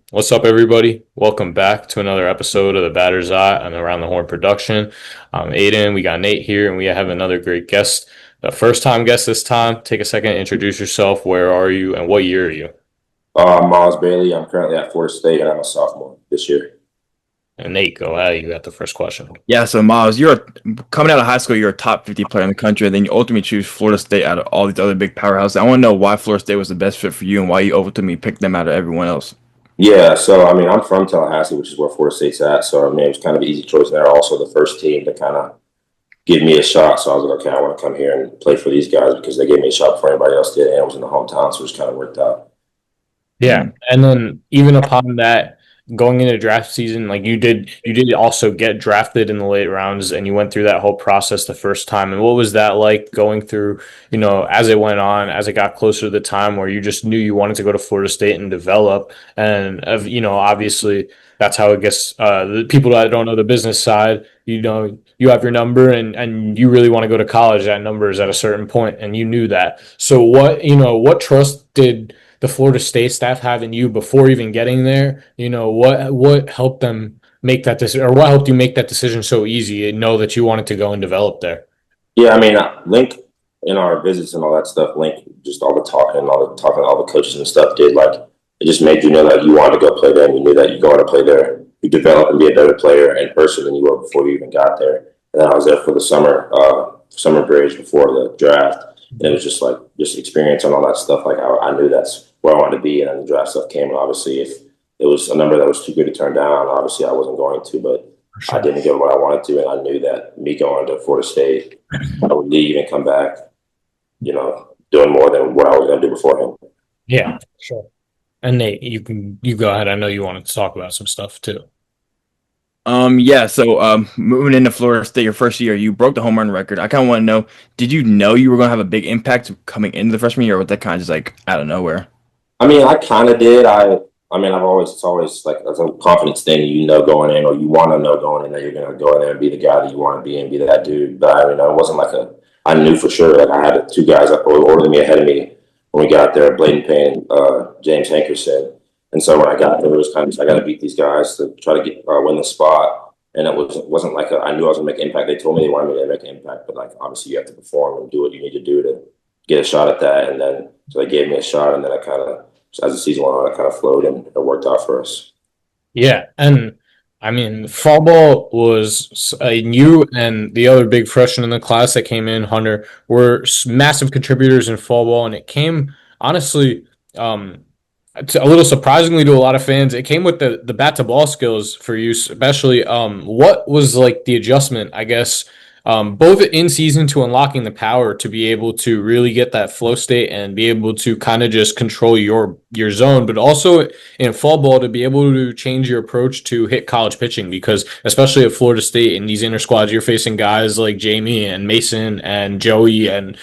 What's up, everybody? Welcome back to another episode of the Batter's Eye and Around the Horn production. I'm Aiden. We got Nate here, and we have another great guest. The first time guest this time. Take a second to introduce yourself. Where are you, and what year are you? Myles Bailey. I'm currently at Florida State, and I'm a sophomore this year. And Nate, go ahead. You got the first question. Yeah, so Miles, coming out of high school, you're a top 50 player in the country, and then you ultimately choose Florida State out of all these other big powerhouses. I want to know why Florida State was the best fit for you and why you ultimately picked them out of everyone else. Yeah, so I mean, I'm from Tallahassee, which is where Florida State's at. So I mean, it was kind of an easy choice. And they're also the first team to kind of give me a shot. So I was like, okay, I want to come here and play for these guys because they gave me a shot before anybody else did, and it was in the hometown, so it just kind of worked out. Yeah, and then even upon that, going into draft season, like you did also get drafted in the late rounds, and you went through that whole process the first time. And what was that like going through, as it went on, as it got closer to the time where you just knew you wanted to go to Florida State and develop, and obviously that's how it gets. The people that don't know the business side, you have your number, and you really want to go to college. That number is at a certain point, and you knew that. So what trust did the Florida State staff having you before even getting there? What helped them make that decision, or what helped you make that decision so easy and know that you wanted to go and develop there? Yeah, I mean, Link in our visits and all that stuff, Link just all the coaches and stuff did like it just made you know that you wanted to go play there, and you knew that you go on to play there, you develop and be a better player in person than you were before you even got there. And then I was there for the summer bridge before the draft, and it was just experience and all that stuff. Like I knew that's where I wanted to be, and then the draft stuff came. And obviously, if it was a number that was too good to turn down, obviously I wasn't going to, but For I sure. didn't get what I wanted to, and I knew that me going to Florida State, I would leave and come back, doing more than what I was going to do beforehand. Yeah, for sure. And Nate, you go ahead. I know you wanted to talk about some stuff too. Moving into Florida State your first year, you broke the home run record. I kind of want to know, did you know you were going to have a big impact coming into the freshman year, or was that kind of just like out of nowhere? I mean, I kind of did. I mean, it's always like it's a confidence thing, going in, or you want to know going in that you're going to go in there and be the guy that you want to be and be that dude. But I mean, it wasn't I knew for sure. Like I had two guys that were older than me ahead of me when we got there, Bladen Payne, James Hankerson. And so when I got there, it was kind of, I got to beat these guys to try to win the spot. And it wasn't like I knew I was going to make an impact. They told me they wanted me to make an impact, but like obviously you have to perform and do what you need to do to get a shot at that. And then so they gave me a shot, and then I kind of as the season went on, it kind of flowed and it worked out for us. Yeah, and I mean, fall ball was you and the other big freshman in the class that came in, Hunter, were massive contributors in fall ball, and it came honestly, a little surprisingly to a lot of fans. It came with the bat to ball skills for you, especially. What was like the adjustment, I guess, both in season to unlocking the power to be able to really get that flow state and be able to kind of just control your zone, but also in fall ball to be able to change your approach to hit college pitching, because especially at Florida State in these inner squads, you're facing guys like Jamie and Mason and Joey and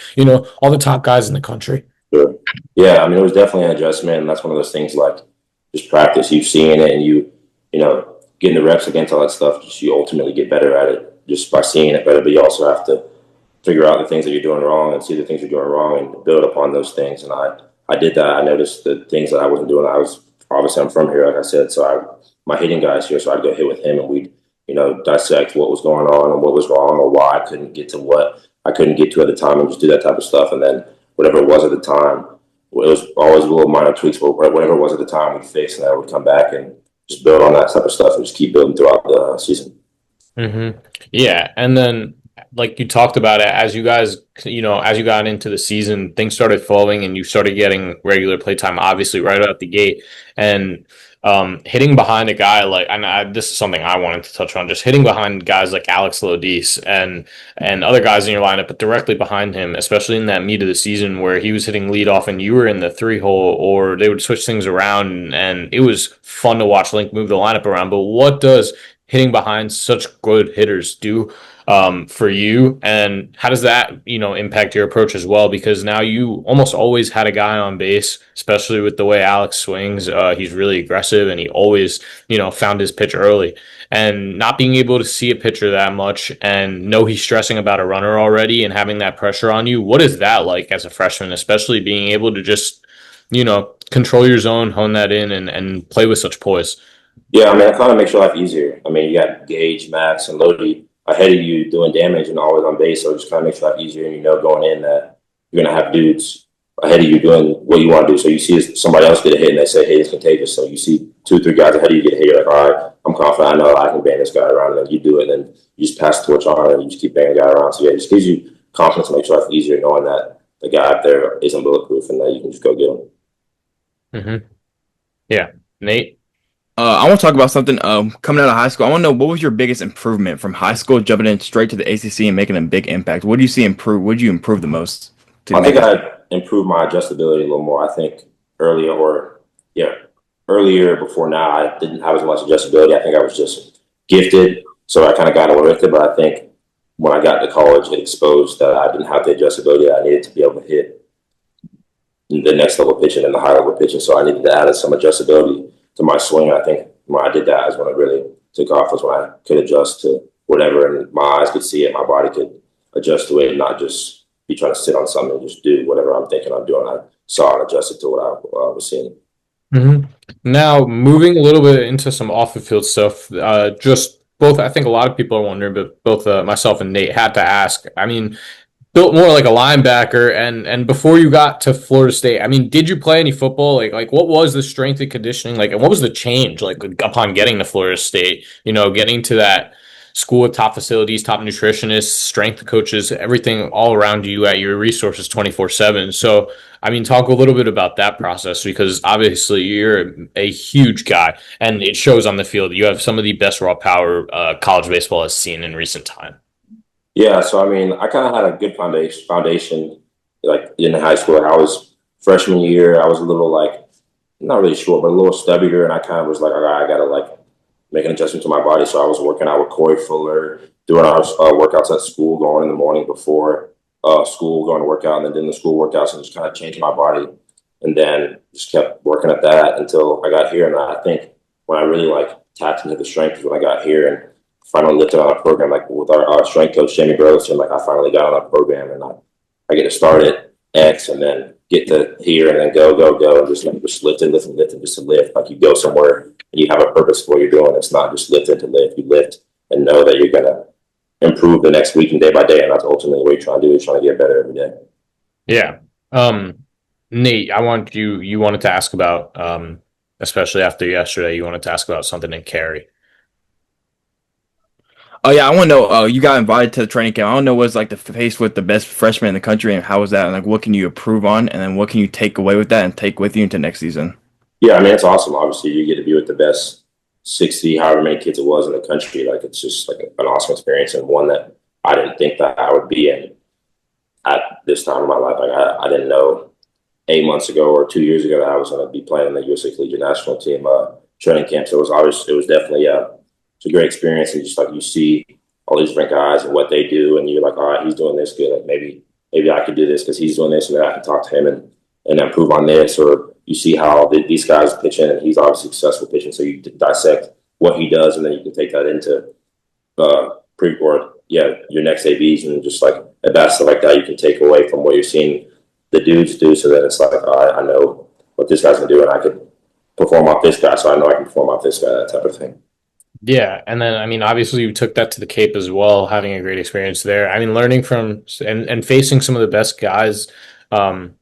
all the top guys in the country. Sure. Yeah, I mean, it was definitely an adjustment, and that's one of those things like just practice. You've seen it, and getting the reps against all that stuff. Just you ultimately get better at it just by seeing it better. But you also have to figure out the things that you're doing wrong and see the things you're doing wrong and build upon those things. And I did that. I noticed the things that I wasn't doing. I'm from here, like I said, so my hitting guy's here, so I'd go hit with him, and we'd dissect what was going on and what was wrong or why I couldn't get to what I couldn't get to at the time, and just do that type of stuff. And then whatever it was at the time, it was always little minor tweaks, but whatever it was at the time, we'd fix, and I would come back and just build on that type of stuff and just keep building throughout the season. Yeah, and then like you talked about it as you guys, as you got into the season, things started flowing and you started getting regular play time, obviously right out the gate, and hitting behind a guy like, this is something I wanted to touch on, just hitting behind guys like Alex Lodis and other guys in your lineup, but directly behind him, especially in that meat of the season where he was hitting leadoff and you were in the three hole, or they would switch things around, and it was fun to watch Link move the lineup around. But what does hitting behind such good hitters do for you, and how does that impact your approach as well? Because now you almost always had a guy on base, especially with the way Alex swings. He's really aggressive, and he always found his pitch early. And not being able to see a pitcher that much and know he's stressing about a runner already and having that pressure on you, what is that like as a freshman, especially being able to just control your zone, hone that in, and play with such poise. Yeah, I mean, it kind of makes your life easier. I mean, you got Gage, Max, and Lodi ahead of you doing damage and always on base, so it just kind of makes your life easier. And you know going in that you're going to have dudes ahead of you doing what you want to do. So you see somebody else get a hit and they say, hey, it's contagious. So you see two, three guys ahead of you get a hit. You're like, all right, I'm confident. I know I can bang this guy around. And then you do it, and then you just pass the torch on and you just keep banging the guy around. So yeah, it just gives you confidence and makes your life easier knowing that the guy up there isn't bulletproof and that you can just go get him. Mm-hmm. Yeah. Nate? I want to talk about something. Coming out of high school, I want to know what was your biggest improvement from high school, jumping in straight to the ACC and making a big impact. What do you see improve? What do you improve the most to I make think it? I improved my adjustability a little more. I think earlier, or yeah, earlier before now, I didn't have as much adjustability. I think I was just gifted, so I kind of got away with it. But I think when I got to college, it exposed that I didn't have the adjustability that I needed to be able to hit the next level pitching and the high level pitching. So I needed to add some adjustability to my swing. I think when I did that is when it really took off, was when I could adjust to whatever, and my eyes could see it, my body could adjust to it, and not just be trying to sit on something and just do whatever I'm thinking I'm doing. I saw and adjusted to what I was seeing. Mm-hmm. Now, moving a little bit into some off the field stuff, just both, I think a lot of people are wondering, but both myself and Nate had to ask. I mean, built more like a linebacker, and before you got to Florida State, I mean, did you play any football? Like what was the strength and conditioning like, and what was the change like upon getting to Florida State? You know, getting to that school with top facilities, top nutritionists, strength coaches, everything all around you at your resources 24/7. So, I mean, talk a little bit about that process because obviously you're a huge guy, and it shows on the field. You have some of the best raw power college baseball has seen in recent time. Yeah, so I mean, I kind of had a good foundation, like in high school. Like I was freshman year, I was a little like not really short, but a little stubbier, and I kind of was like, all right, I gotta like make an adjustment to my body. So I was working out with Corey Fuller, doing our workouts at school, going in the morning before school, going to work out, and then doing the school workouts, and just kind of changing my body. And then just kept working at that until I got here. And I think when I really like tapped into the strength is when I got here and finally lifted on a program like with our strength coach Jamie Burleson. Like I finally got on a program and I get to start at X and then get to here and then go and just lifting just to lift. Like you go somewhere and you have a purpose for what you're doing. It's not just lifting to lift. You lift and know that you're gonna improve the next week and day by day. And that's ultimately what you're trying to do, is trying to get better every day. Yeah. Nate, you wanted to ask about especially after yesterday, you wanted to ask about something in Cary. Oh yeah, I want to know. You got invited to the training camp. I want to know what's like the face with the best freshman in the country, and how was that? And like, what can you improve on, and then what can you take away with that and take with you into next season? Yeah, I mean it's awesome. Obviously, you get to be with the best 60, however many kids it was in the country. Like it's just like an awesome experience and one that I didn't think that I would be in at this time in my life. Like I didn't know 8 months ago or 2 years ago that I was going to be playing in the USA Collegiate National Team training camp. So it was definitely it's a great experience. And just like you see all these different guys and what they do, and you're like, all right, he's doing this good. Like maybe I could do this because he's doing this, and then I can talk to him and improve on this. Or you see how these guys pitching, and he's obviously successful pitching. So you dissect what he does, and then you can take that into your next ABs, and just like at bats stuff like that, you can take away from what you're seeing the dudes do. So then it's like, all right, I know what this guy's gonna do, and I could perform off this guy, so I know I can perform off this guy, that type of thing. Yeah, and then I mean, obviously, you took that to the Cape as well, having a great experience there. I mean, learning from and facing some of the best guys. Um,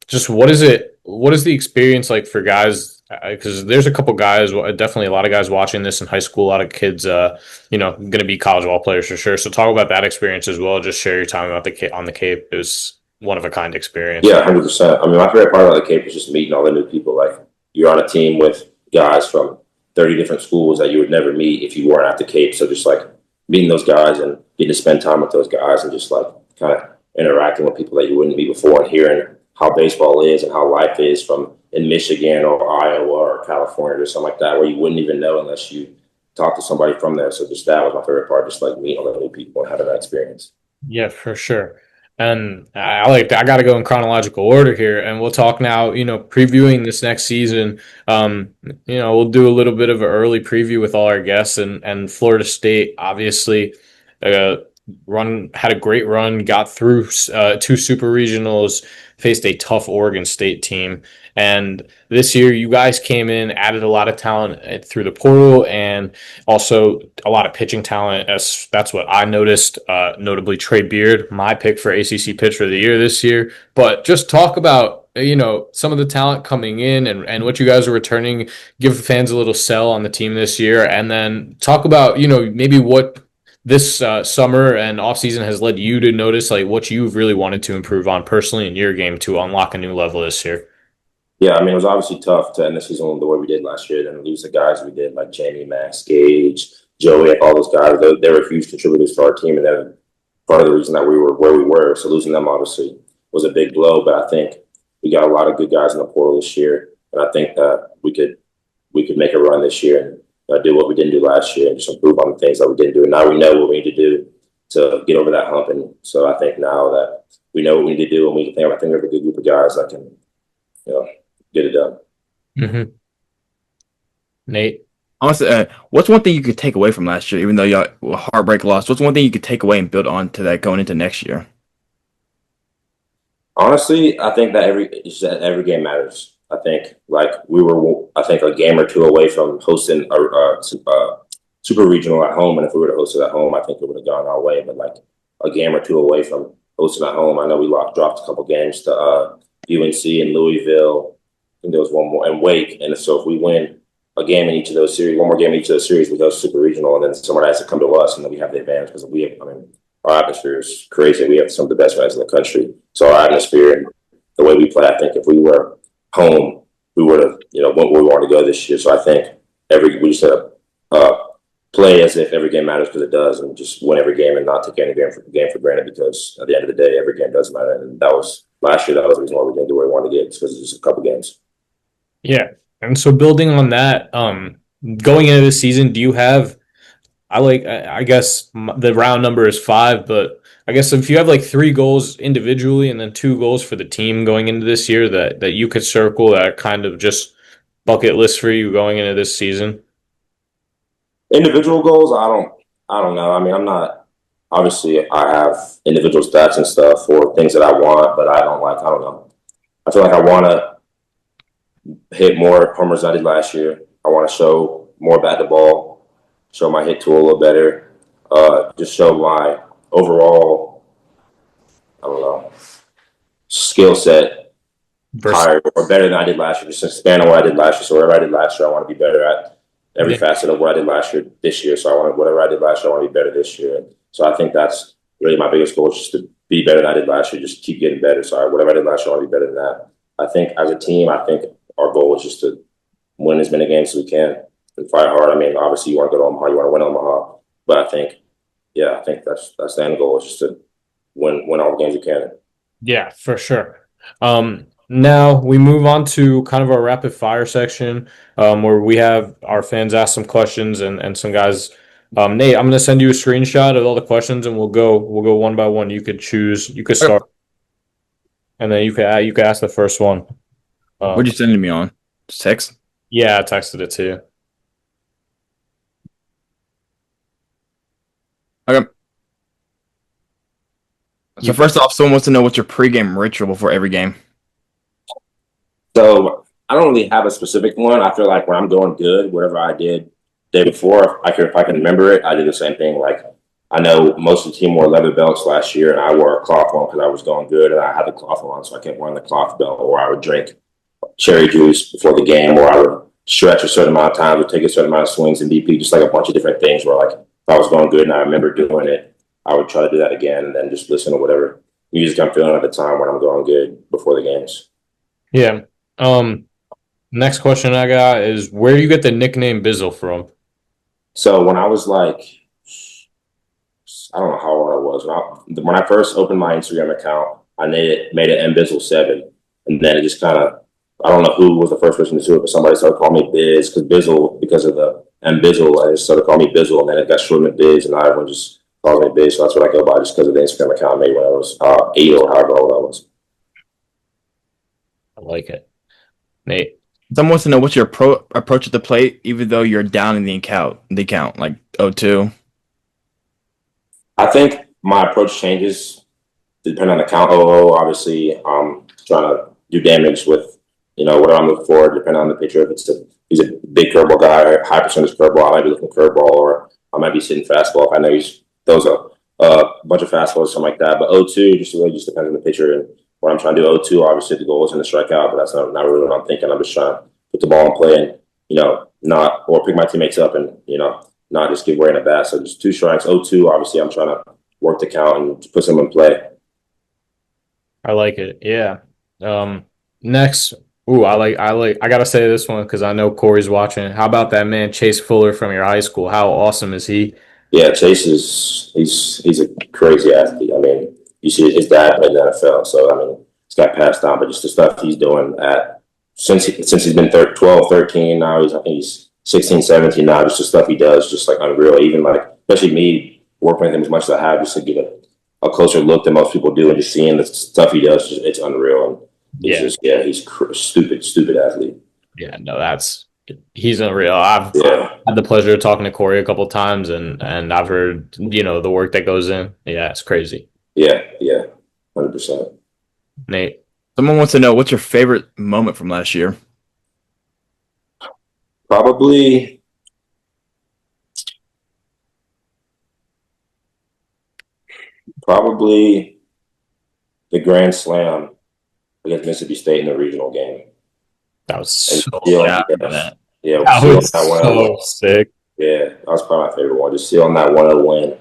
just what is it? What is the experience like for guys? Because there's a couple guys, definitely a lot of guys watching this in high school. A lot of kids, going to be college ball players for sure. So talk about that experience as well. Just share your time about on the Cape. It was one of a kind experience. Yeah, 100%. I mean, my favorite part of the Cape is just meeting all the new people. Like you're on a team with guys from 30 different schools that you would never meet if you weren't at the Cape. So just like meeting those guys and getting to spend time with those guys and just like kind of interacting with people that you wouldn't meet before and hearing how baseball is and how life is from in Michigan or Iowa or California or something like that, where you wouldn't even know unless you talk to somebody from there. So just that was my favorite part, just like meeting all the new people and having that experience. Yeah, for sure. And I got to go in chronological order here, and we'll talk now. Previewing this next season. We'll do a little bit of an early preview with all our guests and Florida State. Obviously, had a great run, got through two super regionals, faced a tough Oregon State team. And this year, you guys came in, added a lot of talent through the portal, and also a lot of pitching talent. That's what I noticed. Notably, Trey Beard, my pick for ACC Pitcher of the Year this year. But just talk about some of the talent coming in and what you guys are returning. Give the fans a little sell on the team this year, and then talk about maybe what this summer and offseason has led you to notice, like what you've really wanted to improve on personally in your game to unlock a new level this year. Yeah, I mean, it was obviously tough to end the season the way we did last year, then lose the guys we did, like Jamie, Max, Gage, Joey, all those guys. They were huge contributors to our team, and they're part of the reason that we were where we were. So losing them obviously was a big blow, but I think we got a lot of good guys in the portal this year, and I think that we could make a run this year and do what we didn't do last year and just improve on the things that we didn't do. And now we know what we need to do to get over that hump. And so I think now that we know what we need to do, and I think we have a good group of guys that can, get it done. Mm-hmm. Nate. Honestly, what's one thing you could take away from last year, even though y'all were heartbreak loss? What's one thing you could take away and build on to that going into next year? Honestly, I think that every game matters. I think a game or two away from hosting a super regional at home, and if we were to host it at home, I think it would have gone our way. But like a game or two away from hosting at home, I know we dropped a couple games to UNC and Louisville. I think there was one more and Wake, and so if we win a game in each of those series, one more game in each of those series, we go super regional, and then someone has to come to us, and then we have the advantage because our atmosphere is crazy. We have some of the best fans in the country. So our atmosphere and the way we play, I think if we were home, we would have, went where we wanted to go this year. So I think we just have to play as if every game matters because it does, and just win every game and not take any game for granted because at the end of the day, every game does matter. And that was last year. That was the reason why we didn't do where we wanted to get because it's just a couple games. Yeah. And so building on that, going into the season, do you have I guess the round number is 5, but I guess if you have like 3 goals individually and then 2 goals for the team going into this year that you could circle that kind of just bucket list for you going into this season. Individual goals, I don't know. I mean, I'm not obviously I have individual stats and stuff for things that I want, but I don't know. I feel like I want to hit more homers than I did last year. I want to show more bat to ball, show my hit tool a little better, just show my overall, I don't know, skill set higher or better than I did last year, just expand on what I did last year. So whatever I did last year, I want to be better at every facet of what I did last year this year. So whatever I did last year, I want to be better this year. So I think that's really my biggest goal, is just to be better than I did last year, just keep getting better. So whatever I did last year, I want to be better than that. I think as a team, I think our goal is just to win as many games as we can and fight hard. I mean, obviously you want to go to Omaha, you want to win Omaha, but I think that's the end goal, is just to win all the games you can. Yeah, for sure. Now we move on to kind of our rapid fire section, where we have our fans ask some questions and some guys. Nate, I'm going to send you a screenshot of all the questions, and we'll go one by one. You could choose. You could start, and then you could ask the first one. What'd you send me on? Text? Yeah, I texted it to you. Okay. So first off, someone wants to know what's your pregame ritual before every game. So I don't really have a specific one. I feel like when I'm going good, whatever I did the day before, if I can remember it, I do the same thing. Like I know most of the team wore leather belts last year, and I wore a cloth one because I was going good, and I had the cloth on, so I kept wearing the cloth belt. Or I would drink cherry juice before the game, or I would stretch a certain amount of time, would take a certain amount of swings in BP, just like a bunch of different things where like if I was going good and I remember doing it, I would try to do that again and then just listen to whatever music I'm feeling at the time when I'm going good before the games. Yeah. Next question I got is, where do you get the nickname Bizzle from? So when I was like, I don't know how old I was. When I first opened my Instagram account, I made it mbizzle7. And then it just kind of, I don't know who was the first person to do it, but somebody started calling me Biz because of the mbizzle. I just started calling me Bizzle, and then it got shortened to Biz, and now everyone just calls me Biz. So that's what I go by, just because of the Instagram account I made when I was 8 or however old I was. I like it. Nate. Someone wants to know what's your approach at the plate, even though you're down in the count, like 0-2. I think my approach changes depending on the count. Oh, obviously, trying to do damage with what I'm looking for, depending on the pitcher. If he's a big curveball guy, high percentage curveball, I might be looking curveball, or I might be sitting fastball if I know he's throws a bunch of fastballs, something like that. But 0-2 just really just depends on the pitcher and what I'm trying to do. 0-2, obviously the goal isn't to strike out, but that's not really what I'm thinking. I'm just trying to put the ball in play and not or pick my teammates up and not just give away in a bat. So just 2 strikes, 0-2. Obviously, I'm trying to work the count and put some in play. I like it. Yeah. Next. Ooh, I gotta say this one because I know Corey's watching. How about that man Chase Fuller from your high school? How awesome is he? Yeah, Chase is he's a crazy athlete. I mean, you see his dad played in the NFL, so I mean, it's got passed down. But just the stuff he's doing since he's been 12, 13, now I think he's 16, 17 now. Just the stuff he does, just like unreal. Even like especially me working with him as much as I have, just to get a closer look than most people do, and just seeing the stuff he does, it's unreal. And he's Yeah. just he's stupid athlete. Yeah, no, he's unreal. I've Yeah, had the pleasure of talking to Corey a couple times and I've heard, the work that goes in. Yeah, it's crazy. yeah, 100%. Nate. Someone wants to know what's your favorite moment from last year. Probably probably the Grand Slam against Mississippi State in the regional game. That was And so still, Yeah, yes, yeah, that still on was that 1-0 win. so sick. Yeah, that was probably my favorite one. Just still on that 1-0 win.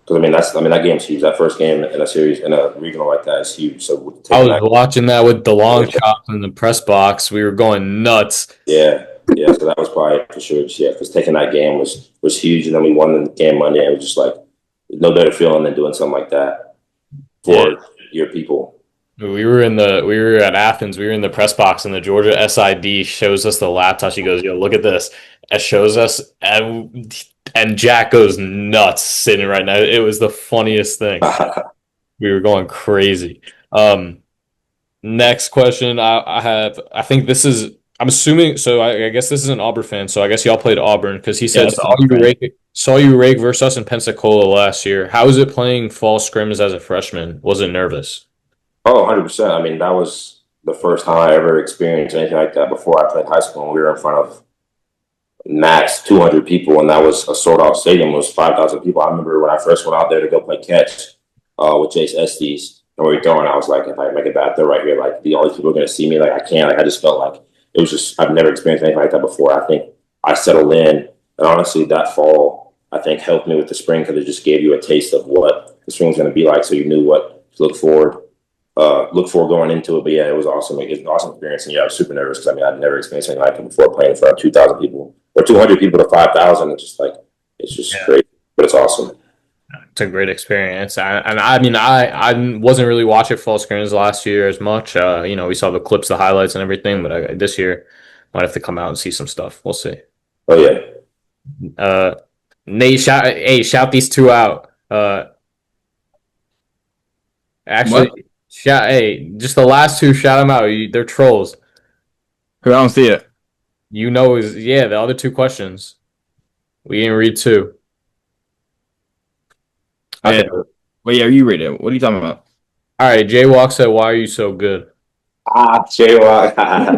Because that game's huge. That first game in a series in a regional like that is huge. So I taking was that, watching that with the long shots in the press box. We were going nuts. yeah. So that was probably for sure. Yeah, because taking that game was huge, and then we won the game Monday. And it was just like no better feeling than doing something like that Yeah. for your people. We were at Athens. We were in the press box, and the Georgia SID shows us the laptop. She goes, "Yo, look at this." It shows us, and Jack goes nuts sitting right now. It was the funniest thing. We were going crazy. Next question I have. I think this is. I'm assuming. So I guess this is an Auburn fan. So I guess y'all played Auburn because he Yeah, said that's Auburn. saw you rake versus us in Pensacola last year. How was it playing fall scrims as a freshman? Was it nervous? Oh, 100%. I mean, that was the first time I ever experienced anything like that before I played high school. And we were in front of max 200 people, and that was a sold out stadium. It was 5,000 people. I remember when I first went out there to go play catch with Jace Estes, and we were throwing, I was like, if I make a bad throw right here, like all these people are going to see me. Like, I can't. Like, I just felt like it was just, I've never experienced anything like that before. I think I settled in, and honestly, that fall, I think helped me with the spring because it just gave you a taste of what the spring was going to be like, so you knew what to look for going into it. But yeah, it was awesome. It was an awesome experience. And yeah, I was super nervous because I mean, I'd never experienced anything like it before playing in front of 2,000 people or 200 people to 5,000. It's just like, it's just Yeah. crazy, but it's awesome. It's a great experience. I mean, I wasn't really watching fall scrims last year as much. We saw the clips, the highlights, and everything. But this year, might have to come out and see some stuff. We'll see. Oh, yeah. Uh, Nate, shout these two out. Actually, What? just the last two. Shout them out. They're trolls. Who I don't see it. The other two questions. We didn't read two. Yeah. Okay. Wait, yeah, you read it. What are you talking about? All right. Jaywalk said, "Why are you so good?" Jaywalk. I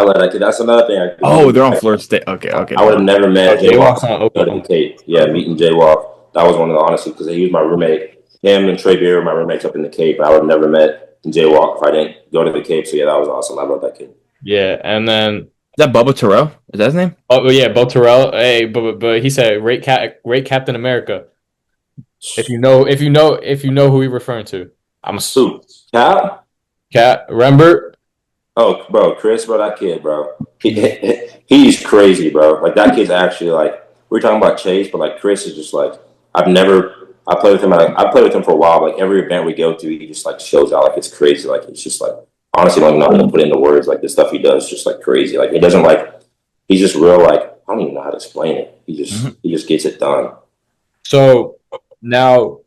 love that kid. That's another thing. Oh, they're on Florida State. Okay. I would have never met Jaywalk Jaywalk's on out of the Oklahoma. Cape. Yeah, meeting Jaywalk. That was one of the honestly because he was my roommate. Him and Trey Beer were my roommates up in the Cape. I would have never met Jaywalk if I didn't go to the Cape. So yeah, that was awesome. I love that kid. Yeah, and then Is that Bubba Terrell? Is that his name? yeah, Bo Terrell. Hey, but he said rate Captain America. If you know who he's referring to, I'm a Who? Cal? cat. Remember? Oh, bro, Chris, bro, that kid, bro. He's crazy, bro. Like that kid's actually like we're talking about Chase, but like Chris is just like I played with him. I played with him for a while. Like every event we go to, he just like shows out. Like it's crazy. Like it's just like honestly, don't know how to put into words. Like the stuff he does, is just like crazy. Like he doesn't like. He's just real. Like I don't even know how to explain it. He just gets it done. So now,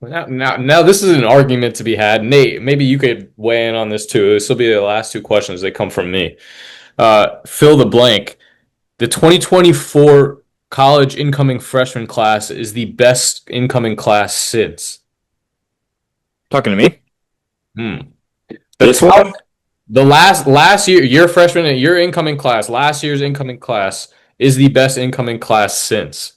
now, this is an argument to be had. Nate, maybe you could weigh in on this too. This will be the last two questions. They come from me. Fill the blank. The 2024 college incoming freshman class is the best incoming class since? Talking to me? Hmm. The This one? the last year, your freshman, your incoming class, last year's incoming class is the best incoming class since.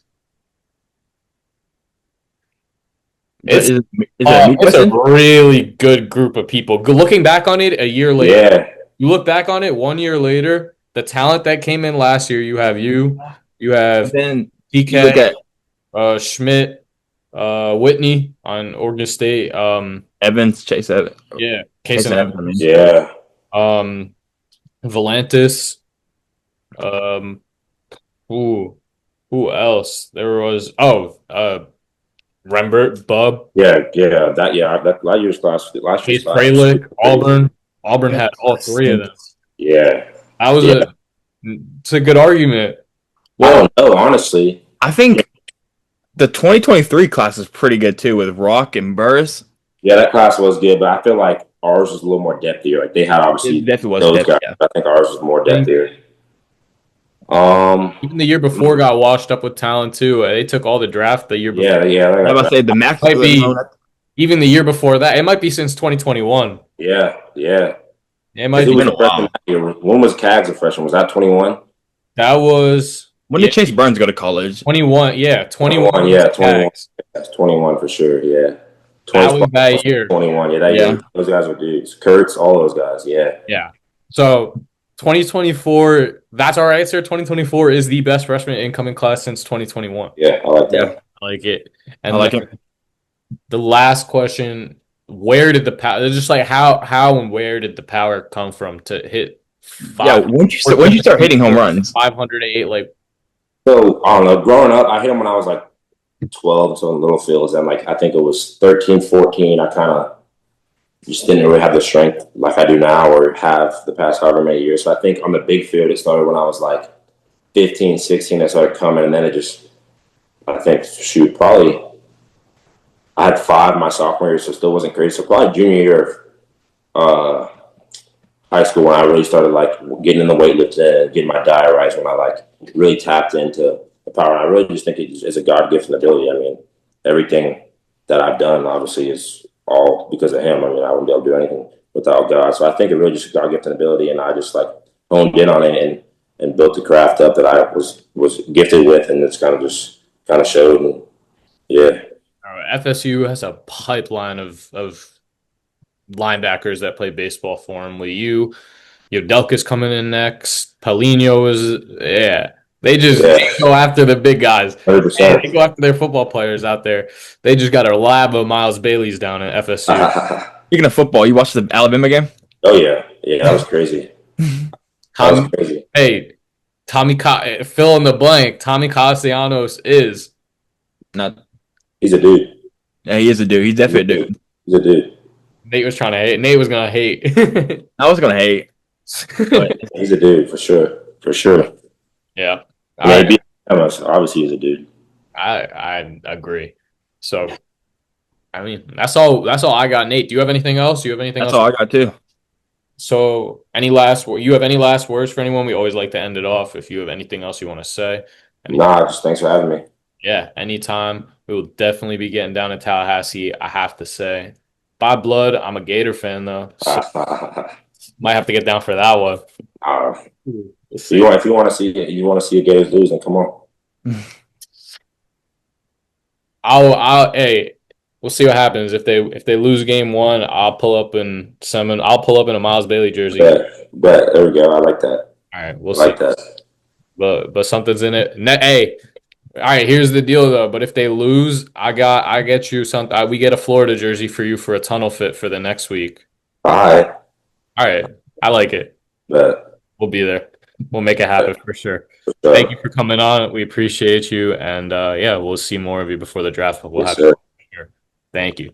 It's Is it a me it's a question? really good group of people. Looking back on it a year later, Yeah, you look back on it 1 year later, the talent that came in last year, you And have then you TK, look at Schmidt, Whitney on Oregon State. Evans, Chase Evans, Yeah, Chase Kason Evans. I Evans, mean, yeah, um, Volantis, um, who who else? There was Rembert, Bub, yeah. That last year's Case class was Fralick, crazy. Auburn. Auburn had all three of them. Yeah, That was yeah. it's a good argument. I well, don't know, honestly. I think the 2023 class is pretty good too with Rock and Burris. Yeah, that class was good, but I feel like ours was a little more depthier. Like they had It obviously definitely was those depth. guys. Yeah. I think ours was more I think depthier. even the year before got washed up with talent too. They took all the draft the year before. Yeah. I'm about to say the max. Might No, be even the year before that. It might be since 2021. yeah. It Because might who it's be. was been a a freshman while. that year? When was Cags a freshman? Was that 21? That was When yeah did Chase Burns go to college? 21. Yeah, 21 21, was yeah, 21. tags. That's 21 for sure. Yeah. That 20 was that year. 21. Yeah, that Yeah. year. Those guys were dudes. Kurtz, all those guys. Yeah. Yeah. So 2024. That's our answer. 2024 is the best freshman incoming class since 2021. Yeah, I like Yeah. that. I like it. I And like then it. the last question: where did the power? It's just like how and where did the power come from to hit Yeah. five? Once you start hitting home runs, 508. Like So, I don't know. Growing up, I hit them when I was like 12, so in little fields. And like, I think it was 13, 14. I kind of just didn't really have the strength like I do now or have the past however many years. So I think on the big field, it started when I was like 15, 16. It started coming. And then it just, I think, shoot, probably I had five my sophomore year, so it still wasn't crazy. So probably junior year of high school when I really started like getting in the weightlifting and getting my diet right when I like really tapped into the power. And I really just think it's a God given ability. I mean, everything that I've done obviously is all because of him. I mean, I wouldn't be able to do anything without God. So I think it really just a God given ability, and I just like honed in on it and built the craft up that I was gifted with, and it's kind of showed. And yeah, FSU has a pipeline of linebackers that play baseball for him. Delka's coming in next. Paulinho is yeah. They yeah, go after the big guys. 100%. They go after their football players out there. They just got a lab of Myles Bailey's down at FSU. speaking of football, you watched the Alabama game? Oh yeah, that was crazy. That was Tommy, crazy. hey, fill in the blank. Tommy Castellanos is. Not. He's a dude. Yeah, he is a dude. He's definitely a dude. He's a dude. Nate was trying to hate. Nate was gonna hate. I was gonna hate, but He's a dude for sure. For sure. Yeah, I mean, obviously he's a dude. I agree. So, I mean, that's all. That's all I got. Nate, do you have anything else? Do you have anything that's else? all I got too. So, you have any last words for anyone? We always like to end it off. If you have anything else you want to say, Nah, just thanks for having me. yeah, anytime. We will definitely be getting down to Tallahassee. I have to say, by blood, I'm a Gator fan though, so might have to get down for that one. We'll see. If you want to see a Gators lose, then come on. Hey, we'll see what happens if they lose game one. I'll pull up in a Myles Bailey jersey. But there we go. I like that. All right, we'll I see. like that. But something's in it. Hey, all right. Here's the deal though. But if they lose, I get you something. We get a Florida jersey for you for a tunnel fit for the next week. All right. All right, I like it. But We'll be there. We'll make it happen for sure. sure. Thank you for coming on. We appreciate you, and yeah, we'll see more of you before the draft. But we'll Yes, have you sir. here. Thank you.